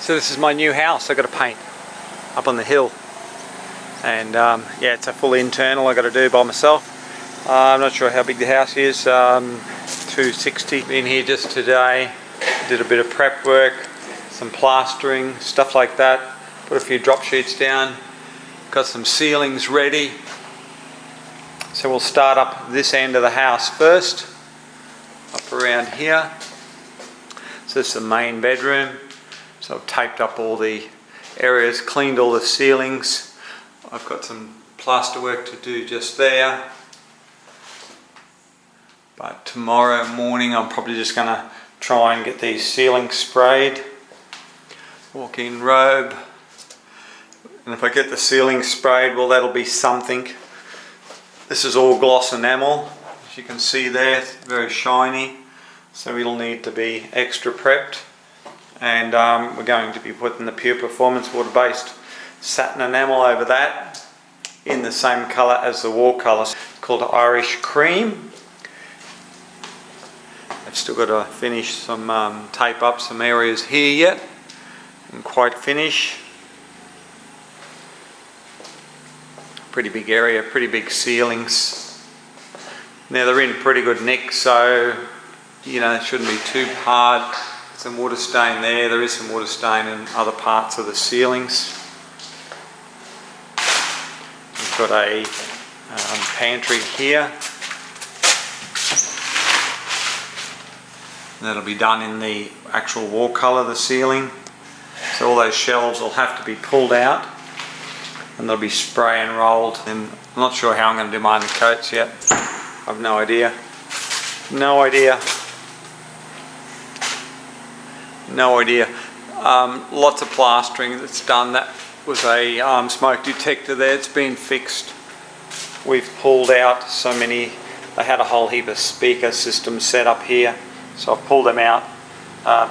So this is my new house I got to paint up on the hill, and yeah, it's a full internal I got to do by myself. I'm not sure how big the house is. 260. In here just today, did a bit of prep work, some plastering, stuff like that. Put a few drop sheets down, got some ceilings ready. So we'll start up this end of the house first, up around here. So this is the main bedroom. So I've taped up all the areas, cleaned all the ceilings. I've got some plaster work to do just there. But tomorrow morning I'm probably just going to try and get these ceilings sprayed. Walk-in robe. And if I get the ceiling sprayed, well, that'll be something. This is all gloss enamel, as you can see there, it's very shiny. So it'll need to be extra prepped. And we're going to be putting the Pure Performance water-based satin enamel over that in the same colour as the wall colour. It's called Irish Cream. I've still got to finish some, tape up some areas here yet, and quite finish. Pretty big area, pretty big ceilings. Now they're in pretty good nick, so you know it shouldn't be too hard. Some water stain there. There is some water stain in other parts of the ceilings. We've got a pantry here. That'll be done in the actual wall colour, the ceiling. So all those shelves will have to be pulled out and they'll be spray and rolled. And I'm not sure how I'm going to do my undercoats yet. I've no idea. No idea. No idea. Lots of plastering that's done. That was a smoke detector there. It's been fixed. We've pulled out so many. They had a whole heap of speaker systems set up here. So I've pulled them out,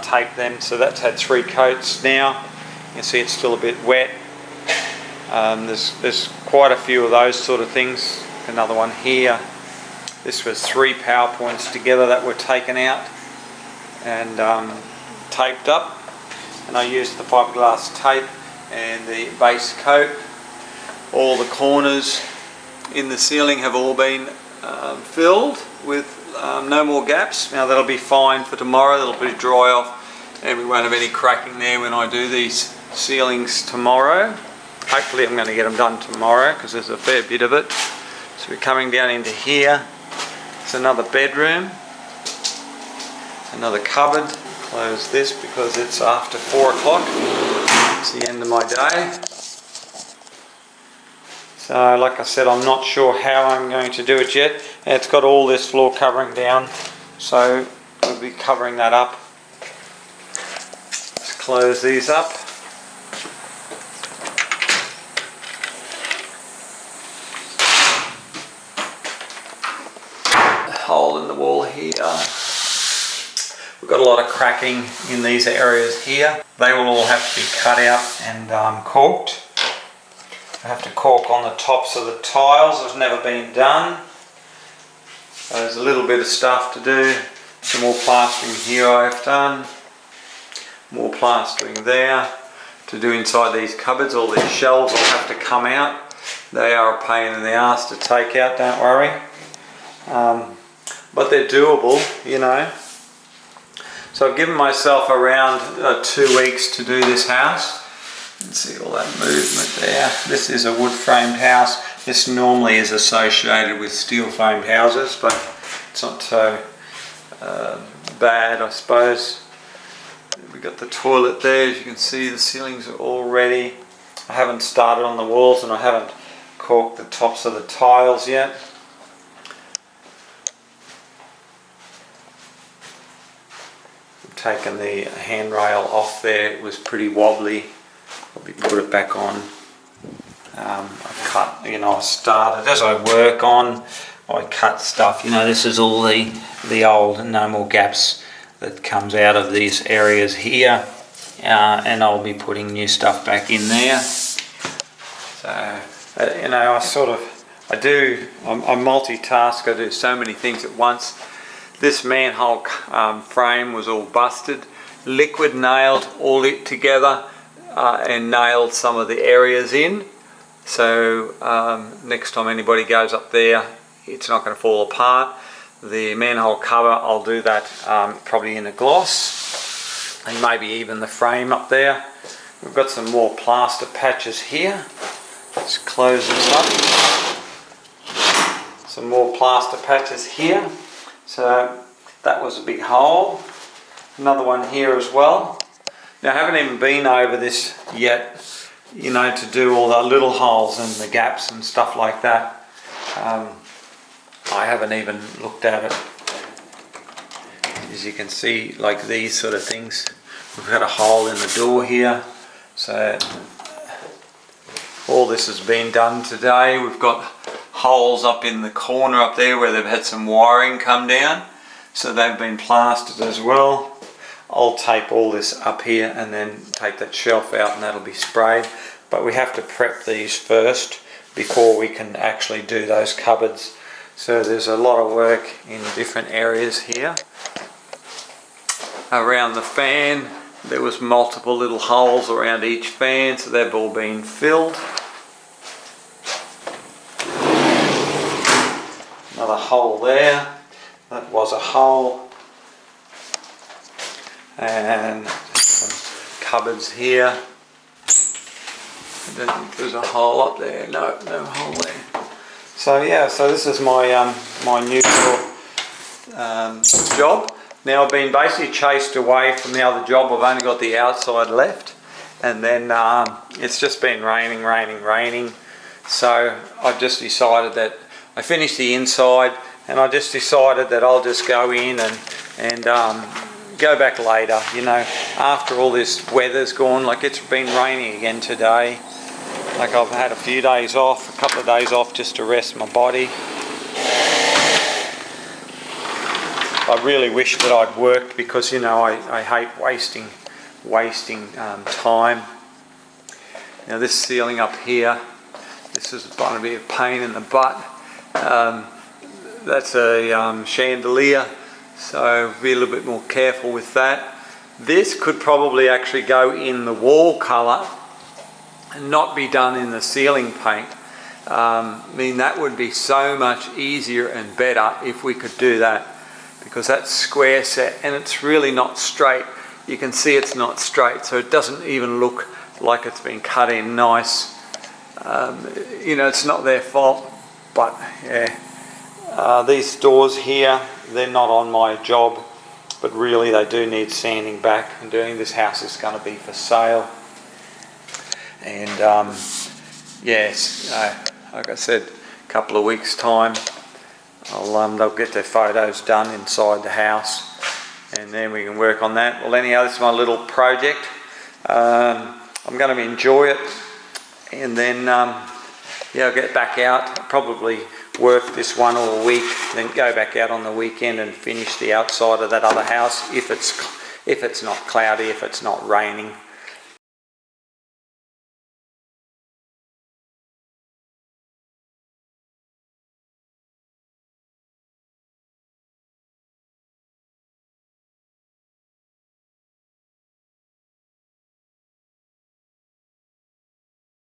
taped them. So that's had 3 coats now. You can see it's still a bit wet. There's quite a few of those sort of things. Another one here. This was 3 power points together that were taken out and taped up, and I used the fiberglass tape and the base coat. All the corners in the ceiling have all been filled with no more gaps. Now that'll be fine for tomorrow. That'll be dry off and we won't have any cracking there when I do these ceilings tomorrow. Hopefully I'm going to get them done tomorrow because there's a fair bit of it. So we're coming down into here. It's another bedroom, another cupboard. Close this because it's after 4 o'clock. It's the end of my day. So like I said, I'm not sure how I'm going to do it yet. And it's got all this floor covering down, so we'll be covering that up. Let's close these up. A hole in the wall here. We've got a lot of cracking in these areas here. They will all have to be cut out and corked. I have to cork on the tops of the tiles. It's never been done. So there's a little bit of stuff to do. Some more plastering here I've done. More plastering there to do inside these cupboards. All these shelves will have to come out. They are a pain in the ass to take out, don't worry. But they're doable, you know. So I've given myself around 2 weeks to do this house. You can see all that movement there. This is a wood framed house. This normally is associated with steel framed houses, but it's not so bad, I suppose. We've got the toilet there. As you can see, the ceilings are all ready. I haven't started on the walls and I haven't caulked the tops of the tiles yet. Taken the handrail off there. It was pretty wobbly. Probably put it back on. I've cut, you know, I started as I work on, I cut stuff. You know, this is all the old no more gaps that comes out of these areas here, and I'll be putting new stuff back in there. So you know, I multitask. I do so many things at once. This manhole frame was all busted. liquid nailed all it together and nailed some of the areas in. So next time anybody goes up there, it's not going to fall apart. The manhole cover, I'll do that probably in a gloss, and maybe even the frame up there. We've got some more plaster patches here. Let's close this up. Some more plaster patches here. So that was a big hole. Another one here as well. Now I haven't even been over this yet, you know, to do all the little holes and the gaps and stuff like that. I haven't even looked at it. As you can see, like these sort of things. We've got a hole in the door here. So all this has been done today. We've got holes up in the corner up there where they've had some wiring come down. So they've been plastered as well. I'll tape all this up here and then take that shelf out and that'll be sprayed. But we have to prep these first before we can actually do those cupboards. So there's a lot of work in different areas here. Around the fan, there was multiple little holes around each fan, so they've all been filled. Another hole there. That was a hole. And some cupboards here. I don't think there's a hole up there. No hole there. So yeah, so this is my my new job. Now I've been basically chased away from the other job. I've only got the outside left, and then it's just been raining. So I've just decided that I finished the inside, and I just decided that I'll just go in and go back later. You know, after all this weather's gone, like it's been raining again today. Like I've had a few days off, a couple of days off just to rest my body. I really wish that I'd worked because, you know, I hate wasting time. Now this ceiling up here, this is going to be a pain in the butt. That's a chandelier, so be a little bit more careful with that. This could probably actually go in the wall colour and not be done in the ceiling paint. I mean, that would be so much easier and better if we could do that, because that's square set and it's really not straight. You can see it's not straight, so it doesn't even look like it's been cut in nice. You know, it's not their fault, but yeah. These doors here, they're not on my job, but really they do need sanding back and doing. This house is going to be for sale. And yes, like I said, a couple of weeks time, they'll get their photos done inside the house, and then we can work on that. Well, anyhow, this is my little project. I'm going to enjoy it, and then yeah, I'll get back out. Probably work this one all week, then go back out on the weekend and finish the outside of that other house if it's not cloudy, if it's not raining.